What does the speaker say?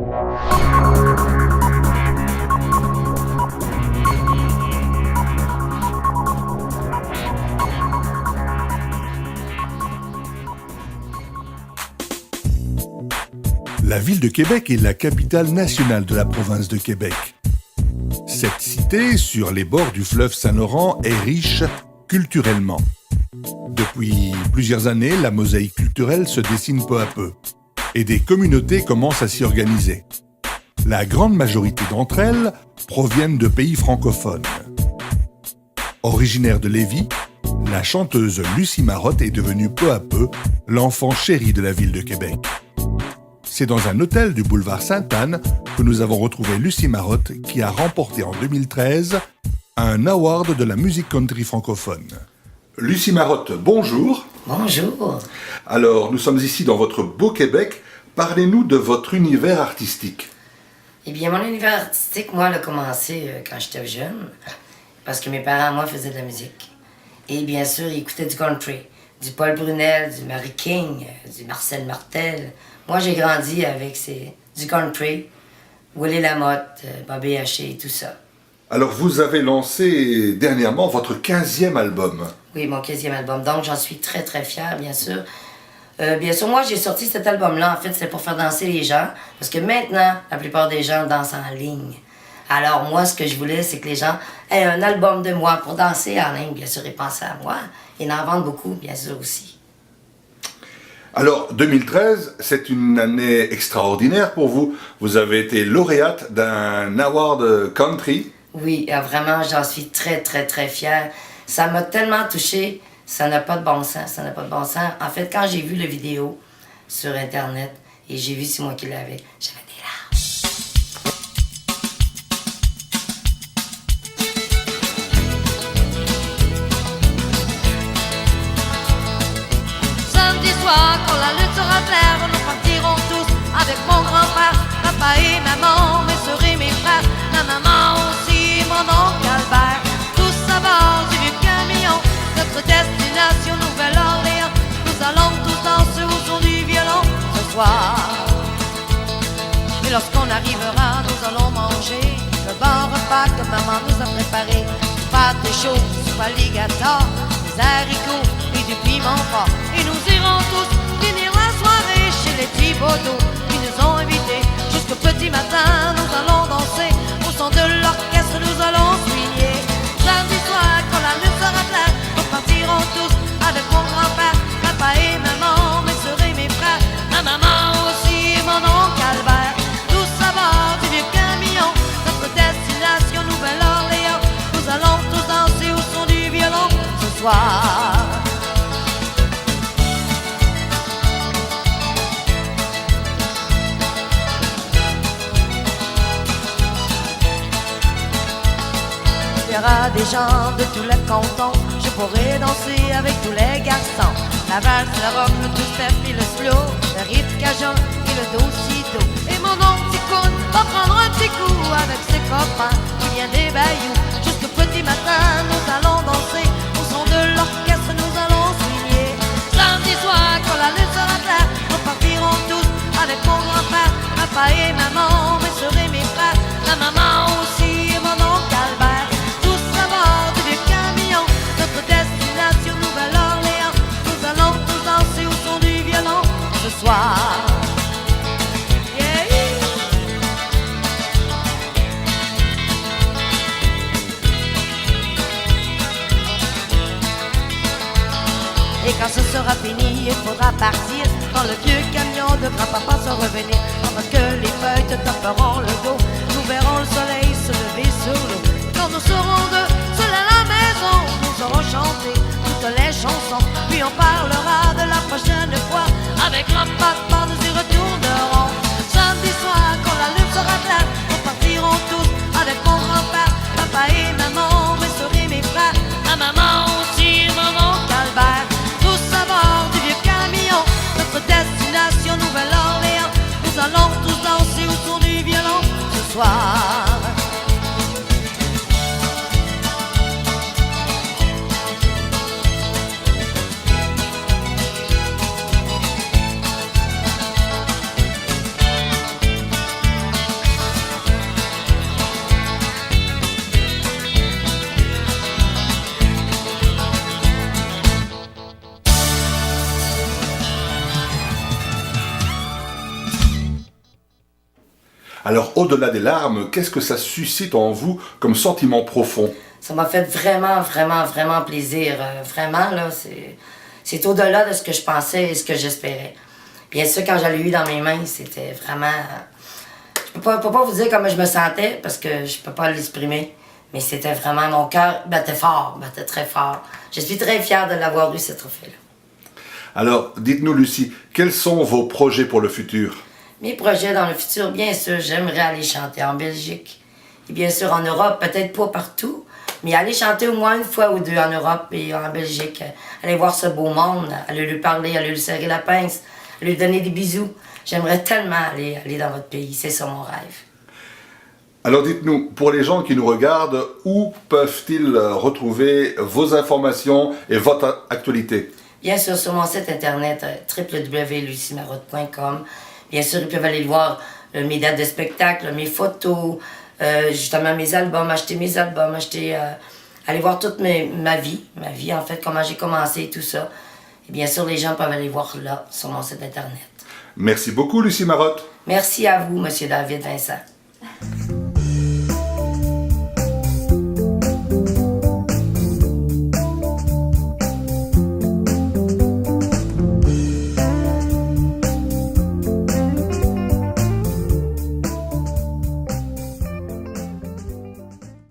La ville de Québec est la capitale nationale de la province de Québec. Cette cité, sur les bords du fleuve Saint-Laurent, est riche culturellement. Depuis plusieurs années, la mosaïque culturelle se dessine peu à peu et des communautés commencent à s'y organiser. La grande majorité d'entre elles proviennent de pays francophones. Originaire de Lévis, la chanteuse Lucie Marotte est devenue peu à peu l'enfant chéri de la ville de Québec. C'est dans un hôtel du boulevard Sainte-Anne que nous avons retrouvé Lucie Marotte qui a remporté en 2013 un award de la musique country francophone. Lucie Marotte, bonjour. Bonjour. Alors, nous sommes ici dans votre beau Québec. Parlez-nous de votre univers artistique. Eh bien, mon univers artistique, moi, il a commencé quand j'étais jeune, parce que mes parents, moi, faisaient de la musique. Et bien sûr, ils écoutaient du country, du Paul Brunel, du Mary King, du Marcel Martel. Moi, j'ai grandi avec du country, Willie Lamotte, Bobby Haché et tout ça. Alors, vous avez lancé dernièrement votre 15e album. Oui, mon 15e album. Donc, j'en suis très, très fière, bien sûr. Bien sûr, moi, j'ai sorti cet album-là, en fait, c'était pour faire danser les gens. Parce que maintenant, la plupart des gens dansent en ligne. Alors, moi, ce que je voulais, c'est que les gens aient un album de moi pour danser en ligne, bien sûr, et penser à moi. Et en vendre beaucoup, bien sûr, aussi. Alors, 2013, c'est une année extraordinaire pour vous. Vous avez été lauréate d'un award country. Oui, vraiment, j'en suis très, très, très fière. Ça m'a tellement touchée, ça n'a pas de bon sens, ça n'a pas de bon sens. En fait, quand j'ai vu la vidéo sur Internet et j'ai vu c'est moi qui l'avais, j'avais des larmes. Samedi soir, quand la lutte sera claire, nous partirons tous avec mon grand-père, papa et maman, mes soeurs et mes frères, la maman aussi, mon oncle Albert, tous à bord du vieux camion, notre destination Nouvelle-Orléans, nous allons tous danser au son du violon ce soir. Et lorsqu'on arrivera, nous allons manger le bon repas que maman nous a préparé, du pâté chaud, soupe alligator, des haricots et du piment fort. Et nous irons tous finir la soirée chez les Thibaudot qui nous ont invités. Jusqu'au petit matin, nous allons danser au son de l'orchestre, nous allons swinguer. Samedi soir, quand la lune sera pleine, nous partirons tous avec mon grand-père, papa et maman, mes soeurs et mes frères, ma maman aussi et mon oncle Albert. Tous à bord du vieux camion, notre destination Nouvelle-Orléans, nous allons tous danser au son du violon ce soir. Il y aura des gens de tous les cantons, je pourrai danser avec tous les garçons. La valse, la rock, le two-step et le slow, le rythme cajun et le do-si-do. Et mon oncle Ticoun va prendre un petit coup avec ses copains qui viennent des bayous. Jusqu'au petit matin, nous allons danser au son de l'orchestre, nous allons swinguer. Samedi soir, quand la lune sera claire, nous partirons tous avec mon grand-père, papa et maman, mes soeurs et mes frères, la maman aussi et mon oncle Albert. Nouvelle-Orléans, nous allons tous danser au son du violon ce soir. Yeah. Et quand ce sera fini, il faudra partir dans le vieux camion de grand-papa sans revenir. Pendant que les feuilles te taperont le dos, nous verrons le soleil se lever sur l'eau. Quand nous serons deux seuls à la maison, nous aurons chanté toutes les chansons, puis on parlera de la prochaine fois. Avec grand-papa nous y retournerons. Samedi soir, quand la lune sera claire, nous partirons tous avec mon grand-père, papa et maman, mes soeurs et mes frères, ma maman aussi, mon oncle Albert. Tous à bord du vieux camion, notre destination Nouvelle-Orléans, nous allons tous danser au son du violon ce soir. Alors, au-delà des larmes, qu'est-ce que ça suscite en vous comme sentiment profond? Ça m'a fait vraiment, vraiment, vraiment plaisir. Vraiment, là, c'est au-delà de ce que je pensais et ce que j'espérais. Bien sûr, quand je l'ai eu dans mes mains, c'était vraiment... Je peux pas vous dire comment je me sentais, parce que je peux pas l'exprimer. Mais c'était vraiment... Mon cœur battait fort, battait très fort. Je suis très fière de l'avoir eu, ce trophée-là. Alors, dites-nous, Lucie, quels sont vos projets pour le futur? Mes projets dans le futur, bien sûr, j'aimerais aller chanter en Belgique. Et bien sûr, en Europe, peut-être pas partout, mais aller chanter au moins une fois ou deux en Europe et en Belgique. Aller voir ce beau monde, aller lui parler, aller lui serrer la pince, lui donner des bisous. J'aimerais tellement aller dans votre pays, c'est ça mon rêve. Alors dites-nous, pour les gens qui nous regardent, où peuvent-ils retrouver vos informations et votre actualité? Bien sûr, sur mon site internet www.luciemarotte.com. Bien sûr, ils peuvent aller voir mes dates de spectacle, mes photos, justement mes albums, aller voir toute ma vie en fait, comment j'ai commencé et tout ça. Et bien sûr, les gens peuvent aller voir là, sur mon site internet. Merci beaucoup, Lucie Marotte. Merci à vous, Monsieur David Vincent.